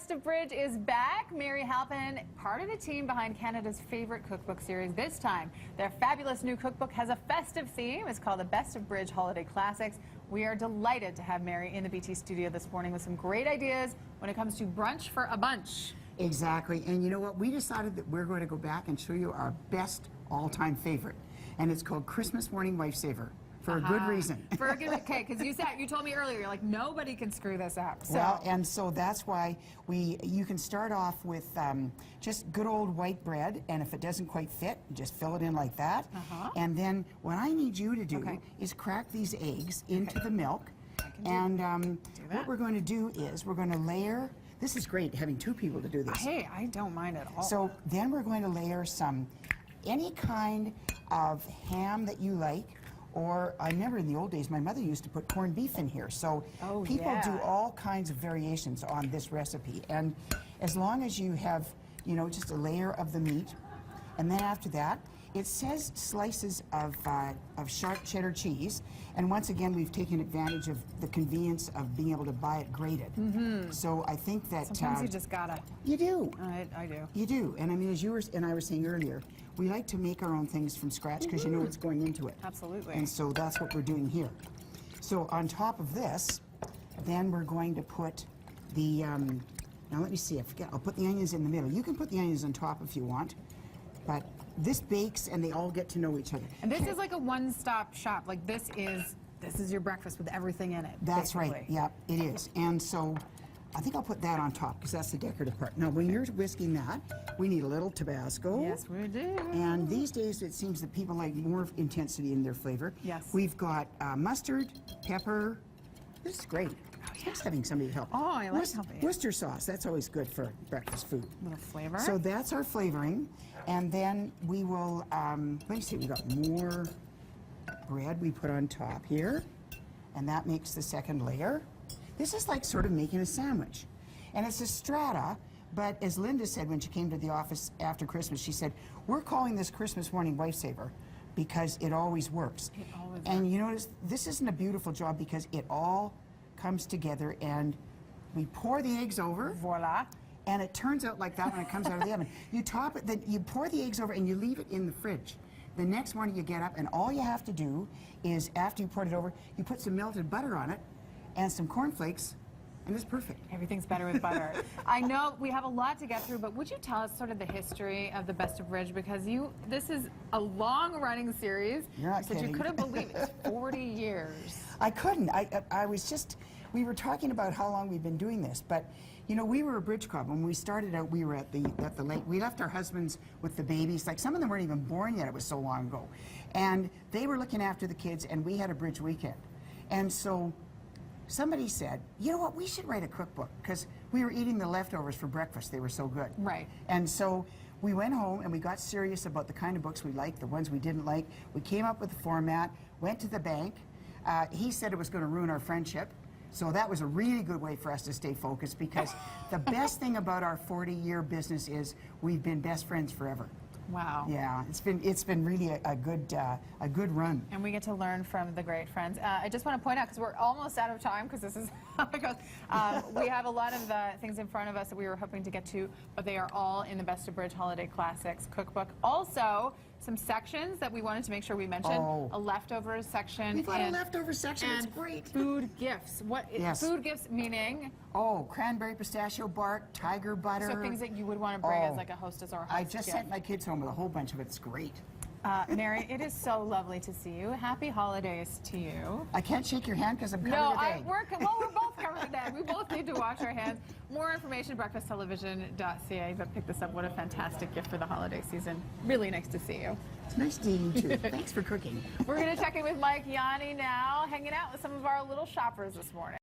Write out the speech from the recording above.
Best of Bridge is back. Mary Halpen, part of the team behind Canada's favorite cookbook series. This time, their fabulous new cookbook has a festive theme. It's called the Best of Bridge Holiday Classics. We are delighted to have Mary in the BT studio this morning with some great ideas when it comes to brunch for a bunch. Exactly. And you know what? We decided that we're going to go back and show you our best all-time favorite. And it's called Christmas Morning Lifesaver. For a good reason. For a good okay, because you told me earlier, you're like, nobody can screw this up. So. Well, and so that's why you can start off with just good old white bread, and if it doesn't quite fit, just fill it in like that. And then what I need you to do is crack these eggs into the milk. And what we're going to do is we're going to layer. This is great, having two people to do this. Hey, I don't mind at all. So then we're going to layer any kind of ham that you like. Or I remember in the old days, my mother used to put corned beef in here. So people do all kinds of variations on this recipe. And as long as you have, you know, just a layer of the meat, and then after that, it says slices of sharp cheddar cheese. And once again, we've taken advantage of the convenience of being able to buy it grated. So I think that sometimes you just gotta. You do. I do. You do. And I mean, as you and I were saying earlier, we like to make our own things from scratch because you know what's going into it. Absolutely. And so that's what we're doing here. So on top of this, then we're going to put the, now let me see, I forget, I'll put the onions in the middle. You can put the onions on top if you want, but this bakes and they all get to know each other. And this is like a one-stop shop. Like this is your breakfast with everything in it. That's right, yeah, it is. And so I think I'll put that on top because that's the decorative part. Now, when you're whisking that, we need a little Tabasco. Yes, we do. And these days, it seems that people like more intensity in their flavor. Yes. We've got mustard, pepper. This is great. Just having somebody help. Oh, I like helping. Worcester sauce. That's always good for breakfast food. A little flavor. So that's our flavoring. And then we will, let me see, we got more bread we put on top here. And that makes the second layer. This is like sort of making a sandwich. And it's a strata, but as Linda said when she came to the office after Christmas, she said, we're calling this Christmas Morning Lifesaver because it always works. It always works. And you notice, this isn't a beautiful job because it all comes together and we pour the eggs over. Voila. And it turns out like that when it comes out of the oven. You top it, then you pour the eggs over and you leave it in the fridge. The next morning you get up and all you have to do is, after you poured it over, you put some melted butter on it and some cornflakes, and it's perfect. Everything's better with butter. I know we have a lot to get through, but would you tell us sort of the history of the Best of Bridge? Because this is a long-running series. You're not kidding. You couldn't believe it. It's 40 years. I couldn't. I was just, we were talking about how long we've been doing this, but you know, we were a bridge club. When we started out, we were at the lake. We left our husbands with the babies. Like, some of them weren't even born yet. It was so long ago. And they were looking after the kids, and we had a bridge weekend. And so somebody said, you know what, we should write a cookbook, because we were eating the leftovers for breakfast. They were so good. Right. And so we went home and we got serious about the kind of books we liked, the ones we didn't like. We came up with the format, went to the bank. He said it was going to ruin our friendship. So that was a really good way for us to stay focused, because the best thing about our 40-year business is we've been best friends forever. Wow. Yeah, it's been really a good run. And we get to learn from the great friends. I just want to point out, because we're almost out of time, because this is how it goes. We have a lot of things in front of us that we were hoping to get to, but they are all in the Best of Bridge Holiday Classics cookbook. Also, some sections that we wanted to make sure we mentioned. A leftovers section. We've got a leftovers section. It's great. Food gifts. Food gifts meaning? Oh, cranberry pistachio bark, tiger butter. So things that you would want to bring as like a hostess or a host. I just sent my kids home with a whole bunch of it. It's great. Mary, it is so lovely to see you. Happy holidays to you. I can't shake your hand because I'm covered with egg. Well, we're both covered with egg. We both need to wash our hands. More information, breakfasttelevision.ca. But pick this up. What a fantastic gift for the holiday season. Really nice to see you. It's nice to meet you too. Thanks for cooking. We're going to check in with Mike Yanni now, hanging out with some of our little shoppers this morning.